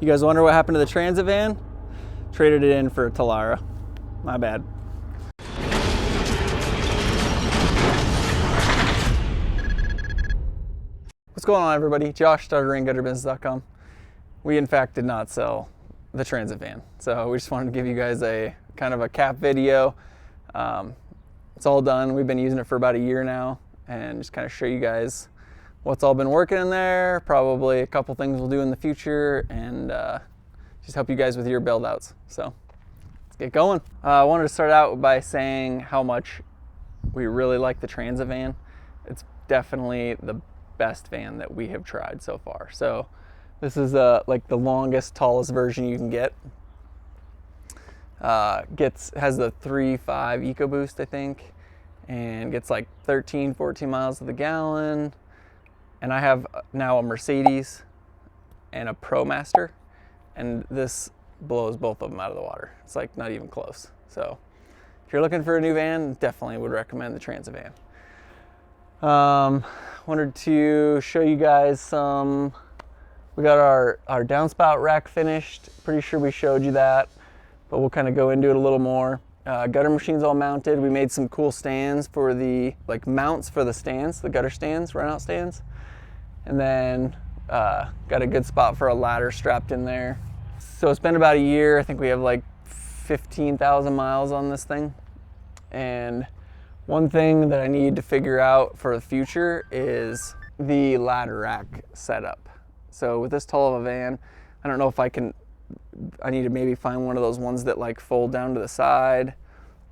You guys wonder what happened to the Transit van? Traded it in for a Talara. My bad. What's going on, everybody? Josh, StarterRainGutterBusiness.com. We in fact did not sell the Transit van, so we just wanted to give you guys a kind of a cap video. It's all done. We've been using it for about a year now, and just kind of show you guys what's all been working in there, probably a couple things we'll do in the future, and just help you guys with your build outs. So let's get going. I wanted to start out by saying how much we really like the Transit van. It's definitely the best van that we have tried so far. So this is like the longest, tallest version you can get. Has the 3.5 EcoBoost, I think, and gets like 13-14 miles to the gallon. And I have now a Mercedes and a ProMaster, and this blows both of them out of the water. It's like not even close. So if you're looking for a new van, definitely would recommend the Transit van. Wanted to show you guys some. We got our downspout rack finished. Pretty sure we showed you that, but we'll kind of go into it a little more. Gutter machine's all mounted. We made some cool stands for the mounts for the stands, the gutter stands, run out stands. And then got a good spot for a ladder strapped in there. So it's been about a year. I think we have like 15,000 miles on this thing. And one thing that I need to figure out for the future is the ladder rack setup. So with this tall of a van, I don't know if I need to maybe find one of those ones that like fold down to the side.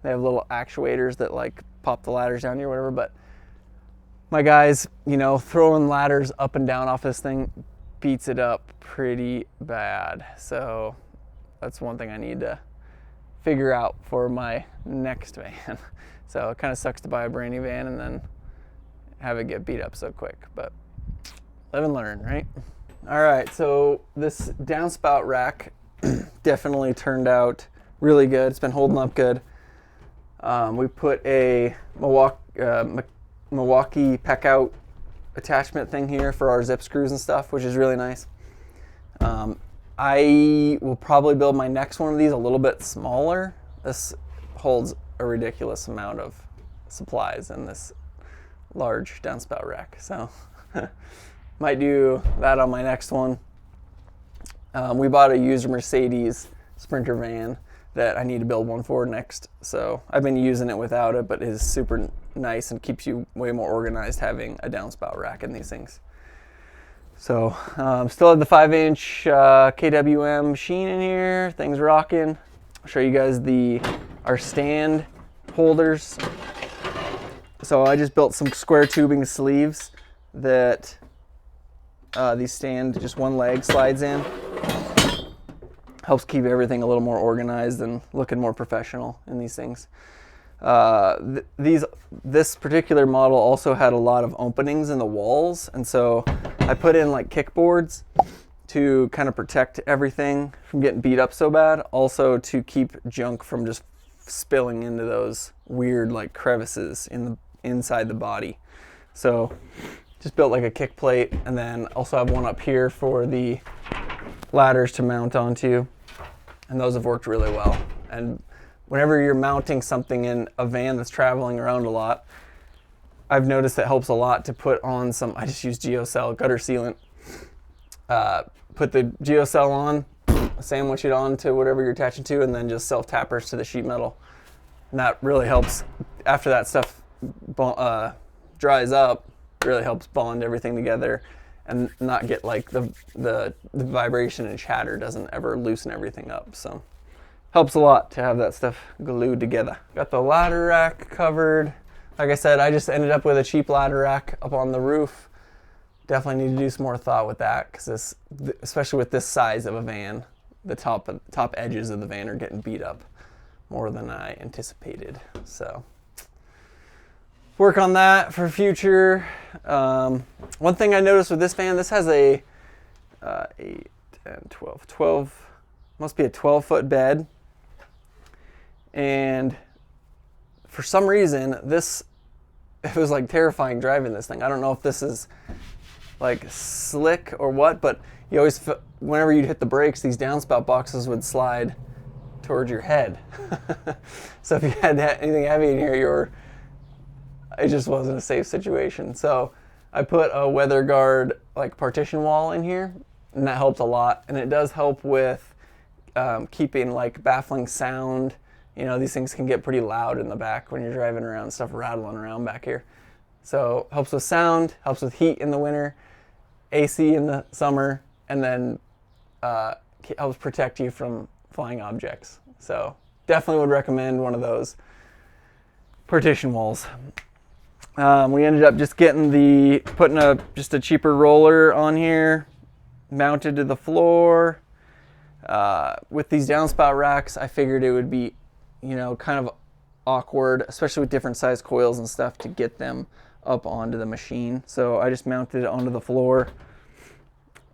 They have little actuators that like pop the ladders down here or whatever, but my guys, you know, throwing ladders up and down off this thing beats it up pretty bad. So that's one thing I need to figure out for my next van. So it kind of sucks to buy a brand new van and then have it get beat up so quick, but live and learn, right? All right, so this downspout rack definitely turned out really good. It's been holding up good. We put a Milwaukee peck out attachment thing here for our zip screws and stuff, which is really nice. I will probably build my next one of these a little bit smaller. This holds a ridiculous amount of supplies in this large downspout rack, so might do that on my next one. We bought a used Mercedes Sprinter van that I need to build one for next. So I've been using it without it, but it is super nice and keeps you way more organized having a downspout rack in these things. So still have the 5-inch KWM machine in here. Things rocking. I'll show you guys our stand holders. So I just built some square tubing sleeves that these stand, just one leg slides in. Helps keep everything a little more organized and looking more professional in these things. This particular model also had a lot of openings in the walls, and so I put in like kickboards to kind of protect everything from getting beat up so bad. Also to keep junk from just spilling into those weird like crevices inside the body. So just built like a kick plate, and then also have one up here for the ladders to mount onto. And those have worked really well. And whenever you're mounting something in a van that's traveling around a lot, I've noticed it helps a lot to put on some, I just use GeoCell gutter sealant. Put the GeoCell on, sandwich it on to whatever you're attaching to, and then just self-tappers to the sheet metal. And that really helps, after that stuff dries up, really helps bond everything together and not get like the vibration and chatter doesn't ever loosen everything up. So helps a lot to have that stuff glued together. Got the ladder rack covered. Like I said, I just ended up with a cheap ladder rack up on the roof. Definitely need to do some more thought with that, because especially with this size of a van, the top edges of the van are getting beat up more than I anticipated. So work on that for future. One thing I noticed with this van, this has a 8, 10, 12, must be a 12-foot bed. And for some reason, it was like terrifying driving this thing. I don't know if this is like slick or what, but you always, whenever you'd hit the brakes, these downspout boxes would slide towards your head. So if you had anything heavy in here, it just wasn't a safe situation. So I put a weather guard like partition wall in here, and that helped a lot. And it does help with keeping like baffling sound. You know, these things can get pretty loud in the back when you're driving around, stuff rattling around back here. So helps with sound, helps with heat in the winter, AC in the summer, and then helps protect you from flying objects. So definitely would recommend one of those partition walls. We ended up just putting just a cheaper roller on here, mounted to the floor. With these downspout racks, I figured it would be, you know, kind of awkward, especially with different size coils and stuff, to get them up onto the machine. So I just mounted it onto the floor.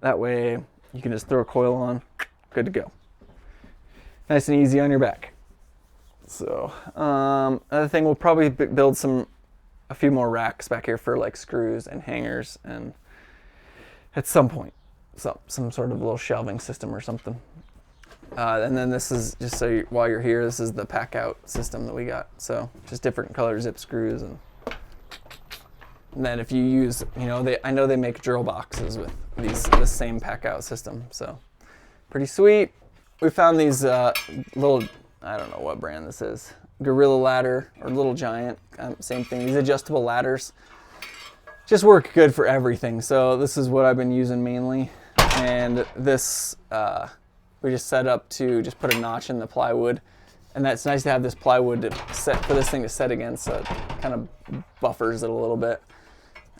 That way you can just throw a coil on, good to go. Nice and easy on your back. So another thing, we'll probably build a few more racks back here for like screws and hangers, and at some point, some sort of little shelving system or something. And then this is just while you're here, this is the pack out system that we got. So just different color zip screws, and then if you use, you know, I know they make drill boxes with this same pack out system. So pretty sweet. We found these little, I don't know what brand this is, Gorilla Ladder or Little Giant, same thing. These adjustable ladders just work good for everything. So this is what I've been using mainly. And this, we just set up to just put a notch in the plywood. And that's nice to have this plywood for this thing to set against, so it kind of buffers it a little bit.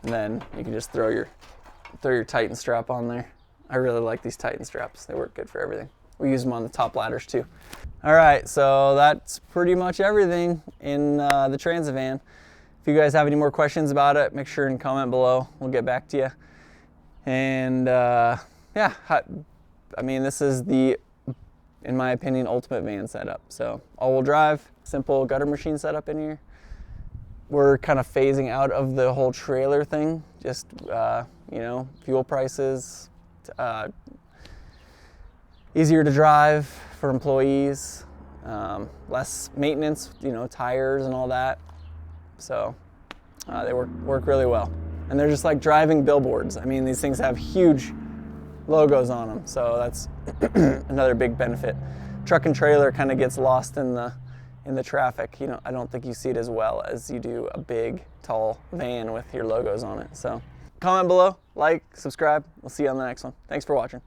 And then you can just throw your Titan strap on there. I really like these Titan straps. They work good for everything. We use them on the top ladders too. All right, so that's pretty much everything in the Transit van. If you guys have any more questions about it, make sure and comment below. We'll get back to you. And yeah, I mean, this is the, in my opinion, ultimate van setup. So all-wheel drive, simple gutter machine setup in here. We're kind of phasing out of the whole trailer thing. Just, you know, fuel prices, easier to drive for employees, less maintenance, you know, tires and all that. So they work really well. And they're just like driving billboards. I mean, these things have huge logos on them, so that's another big benefit. Truck and trailer kind of gets lost in the traffic. You know, I don't think you see it as well as you do a big, tall van with your logos on it. So comment below, like, subscribe. We'll see you on the next one. Thanks for watching.